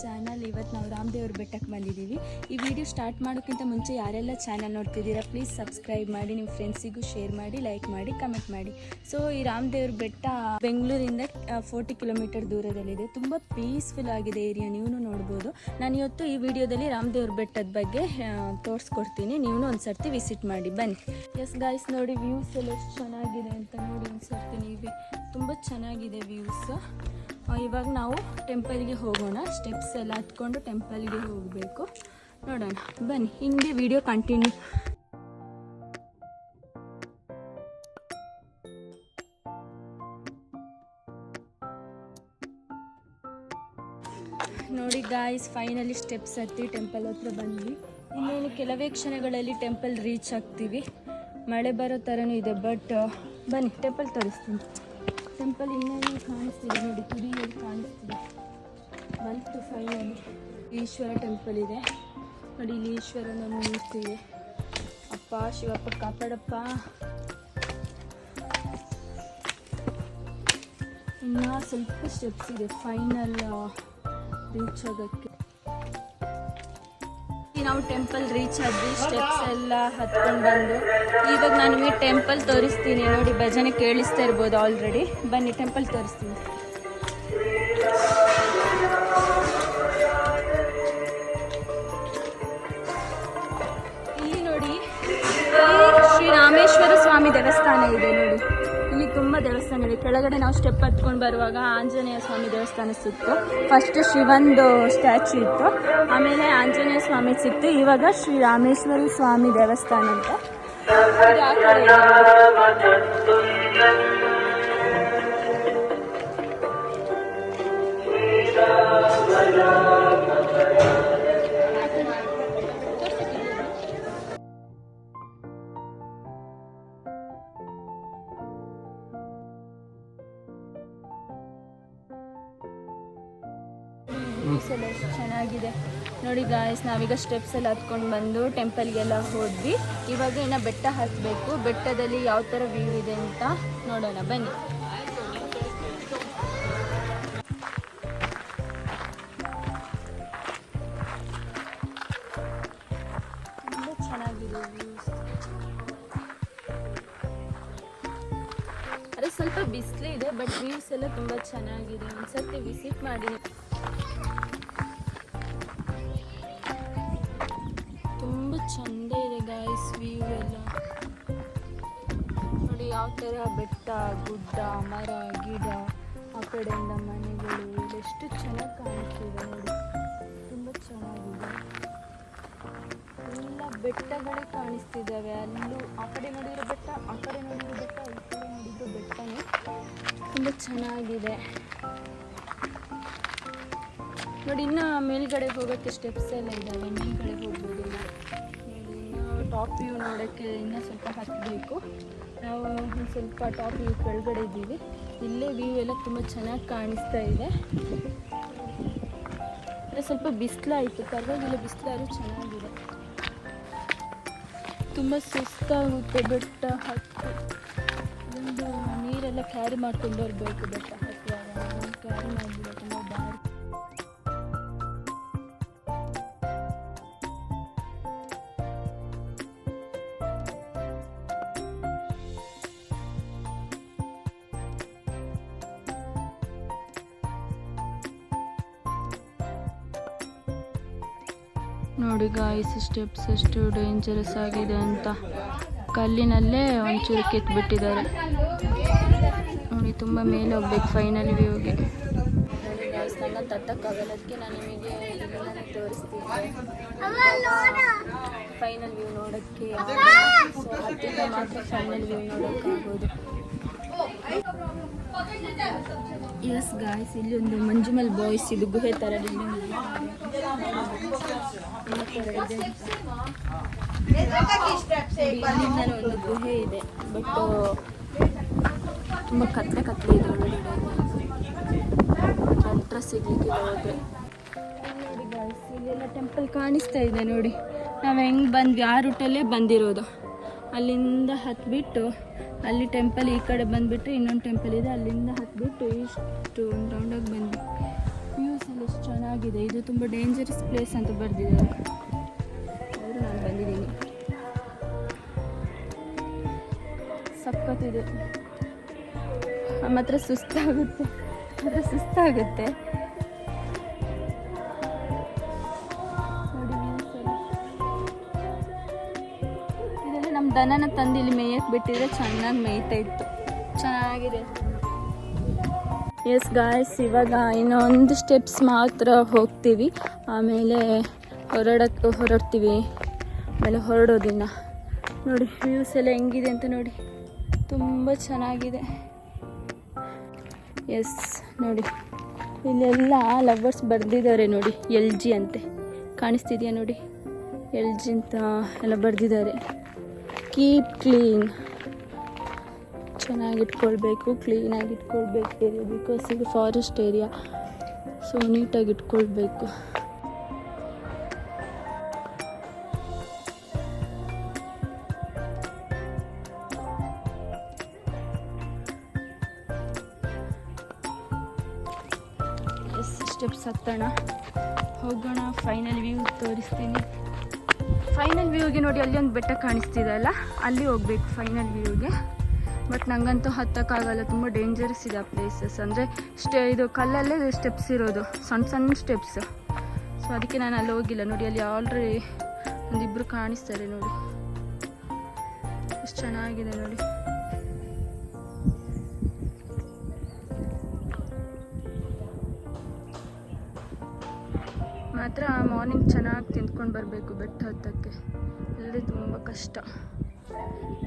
Channel. ಇವತ್ತು ನಾವು ರಾಮದೇವ್ರ ಬೆಟ್ಟಕ್ಕೆ ಬಂದಿದ್ದೀವಿ. ಈ ವಿಡಿಯೋ ಸ್ಟಾರ್ಟ್ ಮಾಡೋಕ್ಕಿಂತ ಮುಂಚೆ ಯಾರೆಲ್ಲ ಚಾನಲ್ ನೋಡ್ತಿದ್ದೀರಾ ಪ್ಲೀಸ್ ಸಬ್ಸ್ಕ್ರೈಬ್ ಮಾಡಿ, ನಿಮ್ಮ ಫ್ರೆಂಡ್ಸಿಗೂ ಶೇರ್ ಮಾಡಿ, ಲೈಕ್ ಮಾಡಿ, ಕಮೆಂಟ್ ಮಾಡಿ. ಸೊ ಈ ರಾಮದೇವ್ರ ಬೆಟ್ಟ ಬೆಂಗಳೂರಿಂದ 40 ಕಿಲೋಮೀಟರ್ ದೂರದಲ್ಲಿದೆ. ತುಂಬ ಪೀಸ್ಫುಲ್ ಆಗಿದೆ ಏರಿಯಾ, ನೀವು ನೋಡ್ಬೋದು. ನಾನು ಇವತ್ತು ಈ ವಿಡಿಯೋದಲ್ಲಿ ರಾಮದೇವ್ರ ಬೆಟ್ಟದ ಬಗ್ಗೆ ತೋರಿಸ್ಕೊಡ್ತೀನಿ, ನೀವು ಒಂದ್ಸರ್ತಿ ವಿಸಿಟ್ ಮಾಡಿ ಬನ್ನಿ. ಎಸ್ ಗಾಯ್ಸ್, ನೋಡಿ ವ್ಯೂಸ್ ಎಲ್ಲ ಎಷ್ಟು ಚೆನ್ನಾಗಿದೆ ಅಂತ ನೋಡಿ ಒಂದ್ಸರ್ತಿ ನೀವೇ. ತುಂಬ ಚೆನ್ನಾಗಿದೆ ವ್ಯೂಸ್. ಇವಾಗ ನಾವು ಟೆಂಪಲ್ಗೆ ಹೋಗೋಣ. ಸ್ಟೆಪ್ಸ್ ಎಲ್ಲ ಹತ್ಕೊಂಡು ಟೆಂಪಲ್ಗೆ ಹೋಗಬೇಕು. ನೋಡೋಣ ಬನ್ನಿ, ಹಿಂಗೆ ವಿಡಿಯೋ ಕಂಟಿನ್ಯೂ. ನೋಡಿ ಗಾಯ್ಸ್, ಫೈನಲಿ ಸ್ಟೆಪ್ಸ್ ಹತ್ತಿ ಟೆಂಪಲ್ ಹತ್ರ ಬಂದ್ವಿ. ಇನ್ನೇನು ಕೆಲವೇ ಕ್ಷಣಗಳಲ್ಲಿ ಟೆಂಪಲ್ ರೀಚ್ ಆಗ್ತೀವಿ. ಮಳೆ ಬರೋ ಥರನೂ ಇದೆ, ಬಟ್ ಬನ್ನಿ ಟೆಂಪಲ್ ತೋರಿಸ್ತೀನಿ. ಟೆಂಪಲ್ ಇನ್ನೇನು ಕಾಣಿಸ್ತಿದೆ ನೋಡಿ, ತುದಿಯಲ್ಲಿ ಕಾಣಿಸ್ತಿದೆ. ಬಂತು ಫೈನಲಿ. ಈಶ್ವರ ಟೆಂಪಲ್ ಇದೆ ನೋಡಿ, ಇಲ್ಲಿ ಈಶ್ವರನ ಮೂರ್ತಿ ಇದೆ. ಅಪ್ಪ ಶಿವಪ್ಪ ಕಾಪಾಡಪ್ಪ. ಇನ್ನು ಸ್ವಲ್ಪ ಸ್ಟೆಪ್ಸ್ ಇದೆ ಫೈನಲ್ ರೀಚ್ ಆಗೋಕ್ಕೆ. ನಾವು ಟೆಂಪಲ್ ರೀಚ್ ಆದ್ವಿ, ಸ್ಟೆಪ್ಸ್ ಎಲ್ಲ ಹತ್ಕೊಂಡು ಬಂದು ಇವಾಗ ನಾನು ನಿಮಗೆ ಟೆಂಪಲ್ ತೋರಿಸ್ತೀನಿ. ನೋಡಿ ಭಜನೆ ಕೇಳಿಸ್ತಾ ಇರ್ಬೋದು ಆಲ್ರೆಡಿ. ಬನ್ನಿ ಟೆಂಪಲ್ ತೋರಿಸ್ತೀನಿ. ಇಲ್ಲಿ ನೋಡಿ, ಶ್ರೀ ರಾಮೇಶ್ವರ ಸ್ವಾಮಿ ದೇವಸ್ಥಾನ ಇದೆ ನೋಡಿ. ಇಲ್ಲಿ ತುಂಬ ದೇವಸ್ಥಾನ ಇದೆ. ಕೆಳಗಡೆ ನಾವು ಸ್ಟೆಪ್ ಹತ್ಕೊಂಡು ಬರುವಾಗ ಆಂಜನೇಯ ಸ್ವಾಮಿ ದೇವಸ್ಥಾನ ಸಿಕ್ತು. ಫಸ್ಟ್ ಶಿವಂದು ಸ್ಟ್ಯಾಚು ಇತ್ತು, ಆಮೇಲೆ ಆಂಜನೇಯ ಸ್ವಾಮಿ ಸಿಕ್ತು. ಇವಾಗ ಶ್ರೀ ರಾಮೇಶ್ವರ ಸ್ವಾಮಿ ದೇವಸ್ಥಾನ ಅಂತ. ಎಲ್ಲ ಎಷ್ಟು ಚೆನ್ನಾಗಿದೆ ನೋಡಿ ಗಾಯ್ಸ್. ನಾವೀಗ ಸ್ಟೆಪ್ಸ್ ಎಲ್ಲ ಹತ್ಕೊಂಡು ಬಂದು ಟೆಂಪಲ್ಗೆಲ್ಲ ಹೋದ್ವಿ. ಇವಾಗ ಇನ್ನು ಬೆಟ್ಟ ಹತ್ತಬೇಕು. ಬೆಟ್ಟದಲ್ಲಿ ಯಾವ ಥರ ವ್ಯೂ ಇದೆ ಅಂತ ನೋಡೋಣ ಬನ್ನಿ. ತುಂಬ ಚೆನ್ನಾಗಿದೆ ವ್ಯೂಸ್. ಅದೇ ಸ್ವಲ್ಪ ಬಿಸಿಲು ಇದೆ, ಬಟ್ ವ್ಯೂಸ್ ಎಲ್ಲ ತುಂಬ ಚೆನ್ನಾಗಿದೆ. ಒಂದ್ಸರ್ತಿ ವಿಸಿಟ್ ಮಾಡಿ. ತುಂಬ ಚಂದ ಇದೆ ಗಾಯ್ಸ್ ವ್ಯೂ ಎಲ್ಲ ನೋಡಿ. ಯಾವ ಥರ ಬೆಟ್ಟ, ಗುಡ್ಡ, ಮರ, ಗಿಡ, ಆ ಕಡೆಯಿಂದ ಮನೆಗಳು ಎಷ್ಟು ಚೆನ್ನಾಗಿ ಕಾಣಿಸ್ತಿದೆ ನೋಡಿ. ತುಂಬ ಚೆನ್ನಾಗಿದೆ. ಎಲ್ಲ ಬೆಟ್ಟಗಳೇ ಕಾಣಿಸ್ತಿದ್ದಾವೆ. ಅಲ್ಲೂ ಆ ಕಡೆ ನೋಡಿರೋ ಬೆಟ್ಟ, ಆ ಕಡೆ ನೋಡಿರೋ ಬೆಟ್ಟ, ಈ ಕಡೆ ನೋಡಿರೋ ಬೆಟ್ಟನೇ. ತುಂಬ ಚೆನ್ನಾಗಿದೆ ನೋಡಿ. ಇನ್ನು ಮೇಲ್ಗಡೆ ಹೋಗೋಕ್ಕೆ ಸ್ಟೆಪ್ಸ್ ಎಲ್ಲ ಇದ್ದಾವೆ, ಮೇಲ್ಗಡೆ ಹೋಗ್ಬೋದು. ಟಾಪ್ ವ್ಯೂ ನೋಡೋಕ್ಕೆ ಇನ್ನೂ ಸ್ವಲ್ಪ ಹತ್ತಬೇಕು. ನಾವು ಒಂದು ಸ್ವಲ್ಪ ಟಾಪ್ ವ್ಯೂ ಕೆಳಗಡೆ ಇದ್ದೀವಿ. ಇಲ್ಲೇ ವ್ಯೂ ಎಲ್ಲ ತುಂಬ ಚೆನ್ನಾಗಿ ಕಾಣಿಸ್ತಾ ಇದೆ. ಅಂದರೆ ಸ್ವಲ್ಪ ಬಿಸಿಲಾಯಿತು, ಪರವಾಗಿಲ್ಲ, ಬಿಸಿಲಾದ್ರೂ ಚೆನ್ನಾಗಿದೆ. ತುಂಬ ಸುಸ್ತಾಗುತ್ತೆ ಬೆಟ್ಟ ಹತ್ತಿ. ಒಂದು ನೀರೆಲ್ಲ ಕ್ಯಾರಿ ಮಾಡ್ಕೊಂಡು ಬರಬೇಕು ಬೆಟ್ಟ ಹತ್ತುವಾಗ. ಕ್ಯಾರಿ ಮಾಡಿಲ್ಲ, ತುಂಬ ಭಾರಿ. ನೋಡಿ ಗಾಯ್ಸ್, ಸ್ಟೆಪ್ಸ್ ಎಷ್ಟು ಡೇಂಜರಸ್ ಆಗಿದೆ ಅಂತ. ಕಲ್ಲಿನಲ್ಲೇ ಒಂಚೂರು ಕಿತ್ಬಿಟ್ಟಿದ್ದಾರೆ ನೋಡಿ. ತುಂಬ ಮೇಲೆ ಹೋಗ್ಬೇಕು ಫೈನಲ್ ವ್ಯೂಗೆ. ನೋಡಿ ಗಾಯ್ಸ್, ನನ್ನ ತತ್ತಕ್ಕಾಗಲ್ಲದಕ್ಕೆ ನಾನು ನಿಮಗೆ ಇದೆಲ್ಲ ತೋರಿಸ್ತೀನಿ. ಫೈನಲ್ ವ್ಯೂ ನೋಡೋಕ್ಕೆ ಸೊ ಹತ್ತಿರ ಮಾತ್ರ ಫೈನಲ್ ವ್ಯೂ ನೋಡೋಕ್ಕಾಗೋದು. ಎಸ್ ಗಾಯ್ಸ್, ಇಲ್ಲಿ ಒಂದು ಮಂಜುಮಲ್ ಬಾಯ್ಸ್ ಇದು ಗುಹೆ ಥರ ಇಲ್ಲಿಂದ ಒಂದು ಗುಹೆ ಇದೆ, ಬಟ್ ತುಂಬ ಕತ್ಲೆ ಇದೆ ಒಳಗಡೆ. ಹತ್ರ ಸಿಗ್ಲಿಕ್ಕೆ ಹೋದ್ರೆ ನೋಡಿ ಗಾಯ್ಸ್, ಇಲ್ಲೆಲ್ಲ ಟೆಂಪಲ್ ಕಾಣಿಸ್ತಾ ಇದೆ ನೋಡಿ. ನಾವು ಹೆಂಗೆ ಬಂದ್ವಿ ಆ ರೂಟಲ್ಲೇ ಬಂದಿರೋದು. ಅಲ್ಲಿಂದ ಹತ್ಬಿಟ್ಟು ಅಲ್ಲಿ ಟೆಂಪಲ್ ಈ ಕಡೆ ಬಂದುಬಿಟ್ರೆ ಇನ್ನೊಂದು ಟೆಂಪಲ್ ಇದೆ, ಅಲ್ಲಿಂದ ಹತ್ಬಿಟ್ಟು ಇಷ್ಟು ಒಂದು ರೌಂಡಾಗಿ ಬಂದ್ವಿ. ವ್ಯೂಸ್ ಎಲ್ಲ ನೋಡಿ ಎಷ್ಟು ಚೆನ್ನಾಗಿದೆ. ಇದು ತುಂಬ ಡೇಂಜರಸ್ ಪ್ಲೇಸ್ ಅಂತ ಬರೆದಿದ್ದಾರೆ. ಆದರೂ ನಾನು ಬಂದಿದ್ದೀನಿ. ಸಖತ್ತಿದೆ. ಮಾತ್ರ ಸುಸ್ತಾಗುತ್ತೆ. ನೋಡಿ ಇದೆಲ್ಲ ನಮ್ಮ ದನನ ತಂದು ಇಲ್ಲಿ ಮೇಯಕ್ಕೆ ಬಿಟ್ಟಿದ್ರೆ ಚೆನ್ನಾಗಿ ಮೇಯ್ತಾ ಇತ್ತು. ಚೆನ್ನಾಗಿದೆ. ಎಸ್ ಗಾಯ್ಸ್, ಇವಾಗ ಇನ್ನೊಂದು ಸ್ಟೆಪ್ಸ್ ಮಾತ್ರ ಹೋಗ್ತೀವಿ, ಆಮೇಲೆ ಹೊರಡ್ತೀವಿ. ಆಮೇಲೆ ಹೊರಡೋದಿನ್ನ ನೋಡಿ ವ್ಯೂಸ್ ಎಲ್ಲ ಹೆಂಗಿದೆ ಅಂತ ನೋಡಿ, ತುಂಬ ಚೆನ್ನಾಗಿದೆ. ಎಸ್ ನೋಡಿ, ಇಲ್ಲೆಲ್ಲ ಲವರ್ಸ್ ಬರೆದಿದ್ದಾರೆ ನೋಡಿ, LG ಅಂತೆ ಕಾಣಿಸ್ತಿದೆಯಾ ನೋಡಿ, LG ಅಂತ ಎಲ್ಲ ಬರೆದಿದ್ದಾರೆ. ಕೀಪ್ ಕ್ಲೀನ್, ಚೆನ್ನಾಗಿಟ್ಕೊಳ್ಬೇಕು, ಕ್ಲೀನಾಗಿ ಇಟ್ಕೊಳ್ಬೇಕು ಬಿಕಾಸ್ ಇದು ಫಾರೆಸ್ಟ್ ಏರಿಯಾ, ಸೊ ನೀಟಾಗಿ ಇಟ್ಕೊಳ್ಬೇಕು. ಸ್ಟೆಪ್ಸ್ ಹತ್ತೋಣ, ಹೋಗೋಣ. ಫೈನಲ್ ವ್ಯೂ ತೋರಿಸ್ತೀನಿ. ಫೈನಲ್ ವ್ಯೂಗೆ ನೋಡಿ, ಅಲ್ಲಿ ಒಂದು ಬೆಟ್ಟ ಕಾಣಿಸ್ತಿದೆ ಅಲ್ಲ, ಅಲ್ಲಿ ಹೋಗ್ಬೇಕು ಫೈನಲ್ ವ್ಯೂಗೆ. ಬಟ್ ನನಗಂತೂ ಹತ್ತಕ್ಕಾಗಲ್ಲ, ತುಂಬ ಡೇಂಜರಸ್ ಇದೆ ಆ ಪ್ಲೇಸಸ್. ಅಂದರೆ ಇದು ಕಲ್ಲಲ್ಲೇ ಸ್ಟೆಪ್ಸ್ ಇರೋದು, ಸಣ್ಣ ಸಣ್ಣ ಸ್ಟೆಪ್ಸ್. ಸೊ ಅದಕ್ಕೆ ನಾನು ಅಲ್ಲಿ ಹೋಗಿಲ್ಲ. ನೋಡಿ ಅಲ್ಲಿ ಆಲ್ರೆಡಿ ಒಂದಿಬ್ಬರು ಕಾಣಿಸ್ತಾರೆ ನೋಡಿ, ಎಷ್ಟು ಚೆನ್ನಾಗಿದೆ ನೋಡಿ. ಮಾತ್ರ ಮಾರ್ನಿಂಗ್ ಚೆನ್ನಾಗಿ ತಿಂದ್ಕೊಂಡು ಬರಬೇಕು ಬೆಟ್ಟ ಹತ್ತಕ್ಕೆ, ಅಲ್ಲಿ ತುಂಬ ಕಷ್ಟ.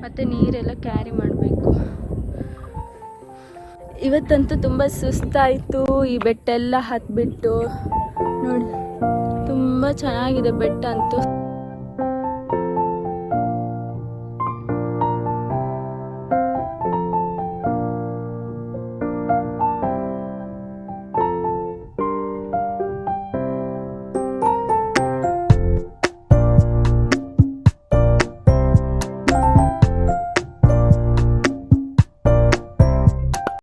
ಮತ್ತು ನೀರೆಲ್ಲ ಕ್ಯಾರಿ ಮಾಡಬೇಕು. ಇವತ್ತಂತೂ ತುಂಬ ಸುಸ್ತಾಯಿತು ಈ ಬೆಟ್ಟ ಎಲ್ಲ ಹತ್ಬಿಟ್ಟು. ನೋಡಿ ತುಂಬ ಚೆನ್ನಾಗಿದೆ ಬೆಟ್ಟ ಅಂತೂ.